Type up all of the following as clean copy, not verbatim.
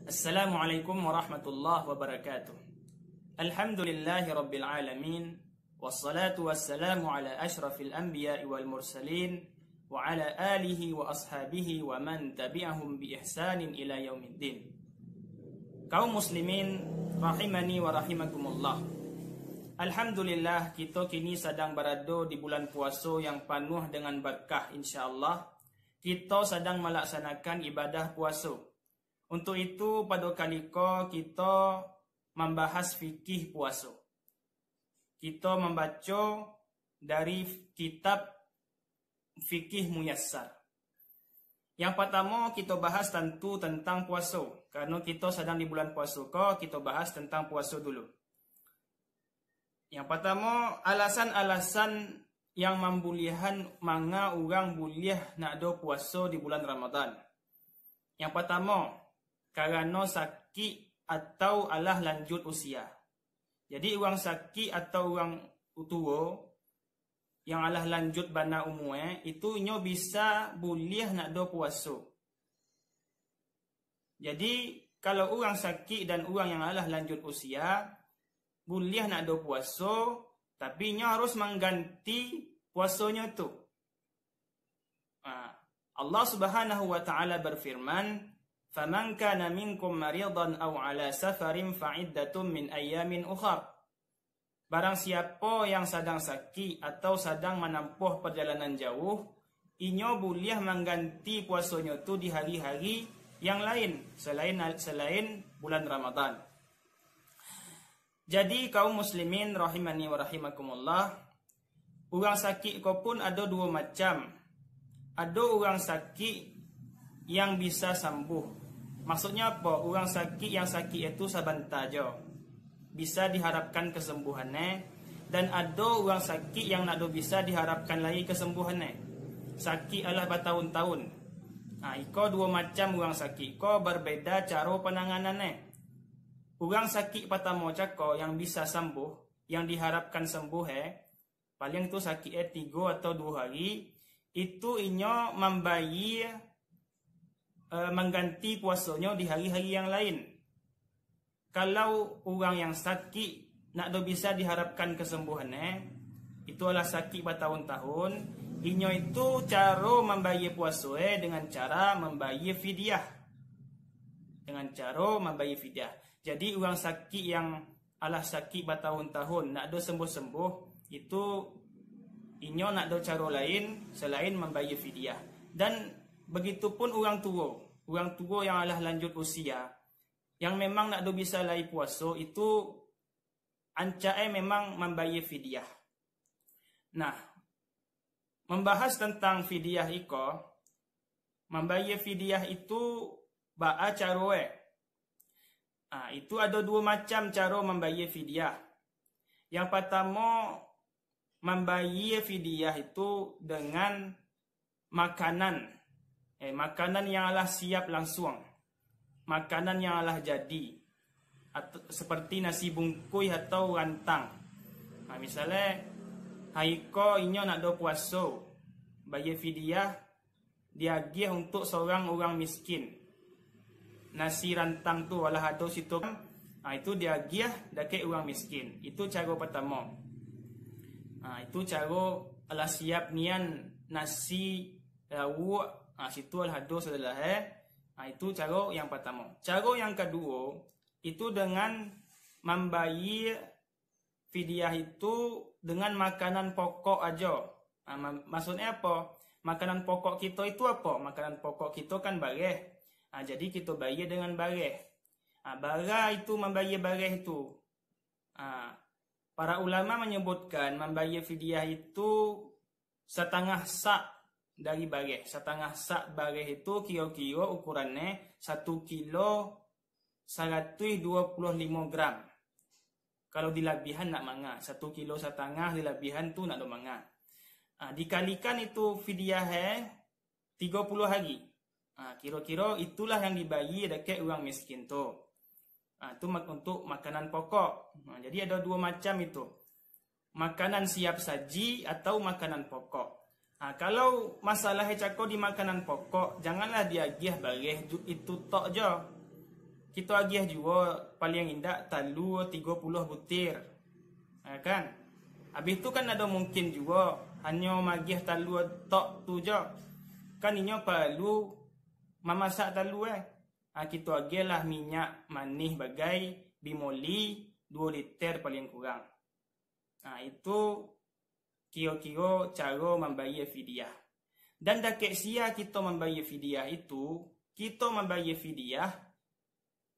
Assalamualaikum warahmatullahi wabarakatuh. Alhamdulillahi rabbil alamin. Wassalatu wassalamu ala ashrafil anbiya'i wal mursalin wa ala alihi wa ashabihi wa man tabi'ahum bi ihsanin ila yaumiddin. Kaum muslimin rahimani wa rahimakumullah. Alhamdulillah, kita kini sedang berada di bulan puasa yang penuh dengan berkah insyaallah. Kita sedang melaksanakan ibadah puasa. Untuk itu pada kali kita membahas fikih puasa. Kita membaca dari kitab Fikih Muyassar. Yang pertama kita bahas tentu tentang puasa. Karena kita sedang di bulan puasa, kita bahas tentang puasa dulu. Yang pertama, alasan-alasan yang membolehkan manga orang boleh nak ada puasa di bulan Ramadan. Yang pertama, karena sakit atau alah lanjut usia. Jadi orang sakit atau orang tua yang alah lanjut bana umur itu nyo bisa boleh nak do puasa. Jadi kalau orang sakit dan orang yang alah lanjut usia boleh nak do puasa, tapi nyo harus mengganti puasanya tu. Allah Subhanahu wa taala berfirman, "Faman kana minkum maridan aw ala safarin fa'iddatun min ayyamin ukhar." Barang siapa yang sedang sakit atau sedang menempuh perjalanan jauh, inyo boleh mengganti puasanya tu di hari-hari yang lain selain bulan Ramadan. Jadi kaum muslimin rahimani wa rahimakumullah, orang sakit ko pun ada dua macam. Ada orang sakit yang bisa sembuh. Maksudnya apa? Orang sakit yang sakit itu sebentar je, bisa diharapkan kesembuhannya. Dan ada orang sakit yang nak bisa diharapkan lagi kesembuhannya. Sakit adalah bertahun-tahun. Iko dua macam orang sakit. Iko berbeza cara penanganannya. Orang sakit pertama cako yang bisa sembuh, yang diharapkan sembuh paling tu sakit 3 atau 2 hari, itu inyo membayar mengganti puasanya di hari-hari yang lain. Kalau orang yang sakit nak do bisa diharapkan kesembuhannya, itu adalah sakit bertahun-tahun, inyo itu cara membayar puasa dengan cara membayar fidyah. Dengan cara membayar fidyah. Jadi orang sakit yang adalah sakit bertahun-tahun nak do sembuh-sembuh, itu inyo nak do cara lain selain membayar fidyah. Dan begitupun orang tua yang alah lanjut usia, yang memang nak do bisa lai puasa, itu ancae memang membayar fidyah. Nah, membahas tentang fidyah iko, membayar fidyah itu ba'a caroe. Itu ada dua macam cara membayar fidyah. Yang pertama, membayar fidyah itu dengan makanan. Makanan yang adalah siap langsung. Makanan yang adalah jadi. Seperti nasi bungkui atau rantang. Misalnya, haiko inyo nak do puasa, bayar fidyah, diagih untuk seorang orang miskin. Nasi rantang tu walah ada situ, itu diagih dekat orang miskin. Itu cara pertama. Itu cara ala siap nian nasi lauk, situ ala ada setelah itu cara yang pertama. Cara yang kedua itu dengan membayar fidyah itu dengan makanan pokok aja. Maksudnya apa? Makanan pokok kita itu apa? Makanan pokok kita kan bareh. Jadi kita bayar dengan bareh. Barah itu membayar bareh itu. Para ulama menyebutkan membayar fidyah itu setengah sak dari bareh. Setengah sak bareh itu kira-kira ukurannya 1 kilo 125 gram. Kalau dilebihan nak manga, 1 kilo setengah dilebihan tu nak do manga. Dikalikan itu fidyah 30 hari. Kira-kira itulah yang dibayar dekat orang miskin tu. Itu untuk makanan pokok. Jadi ada dua macam itu. Makanan siap saji atau makanan pokok. Kalau masalah cako di makanan pokok, janganlah diagih bareh itu tok je. kita agih juga paling indah talu 30 butir. Kan? Habis itu kan ada mungkin juga hanya magih talu tok tu je. Kan inyo perlu memasak talu kita agih lah minyak manis bagai bimoli 2 liter paling kurang. Itu kira-kira cara membayar fidyah. Dan dekat sia kita membayar fidyah itu, kita membayar fidyah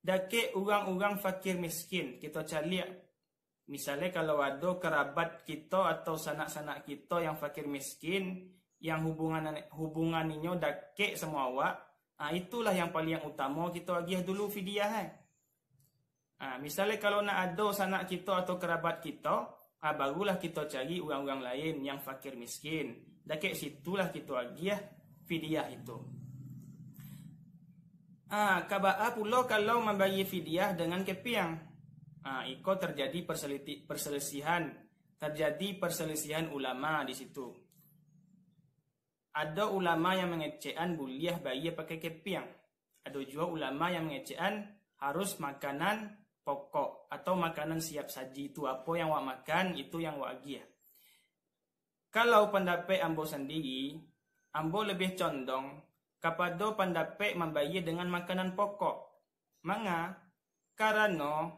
dekat orang-orang fakir miskin. Kita cari, misalnya kalau ada kerabat kita atau sanak-sanak kita yang fakir miskin, yang hubungannya dekat sama awak, itulah yang paling utama kita agih dulu fidyah. Misalnya kalau nak ada sanak kita atau kerabat kita, barulah kita cari orang-orang lain yang fakir miskin. Dekat situlah kita agih fidyah itu. Kabaa pula kalau membayar fidyah dengan kepiang. Iko terjadi perselisihan. Terjadi perselisihan ulama di situ. Ada ulama yang mengecekan boleh bayar pakai kepiang. Ada juga ulama yang mengecekan harus makanan pokok atau makanan siap saji. Itu apa yang wak makan, itu yang wak agih. Kalau pendapat ambo sendiri, ambo lebih condong kepada pendapat membayar dengan makanan pokok. Manga? Karena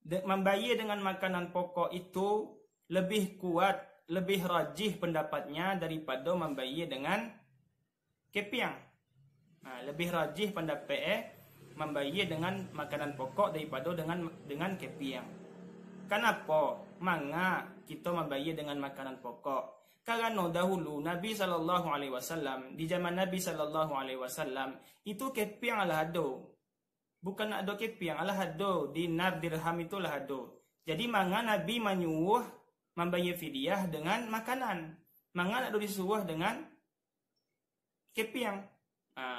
membayar dengan makanan pokok itu lebih kuat, lebih rajih pendapatnya daripada membayar dengan kepiang. Lebih rajih pendapat membayar dengan makanan pokok daripada dengan kepiang. Kenapa? Manga kita membayar dengan makanan pokok? Karena dahulu Nabi SAW, di zaman Nabi SAW, itu kepiang lah ada. Bukan nak ada kepiang, lah ada. Dinar, dirham itu lah ada. Jadi manga Nabi menyuruh membayar fidyah dengan makanan. Manga nak disuruh dengan kepiang.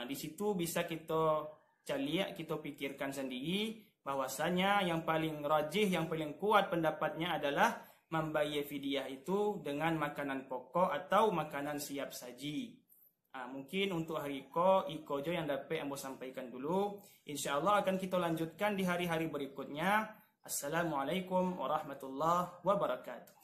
Di situ bisa kita cari, kita pikirkan sendiri bahwasanya yang paling rajih, yang paling kuat pendapatnya adalah membayar fidyah itu dengan makanan pokok atau makanan siap saji. Mungkin untuk hari iko jo yang dapat ambo sampaikan dulu. InsyaAllah akan kita lanjutkan di hari-hari berikutnya. Assalamualaikum warahmatullahi wabarakatuh.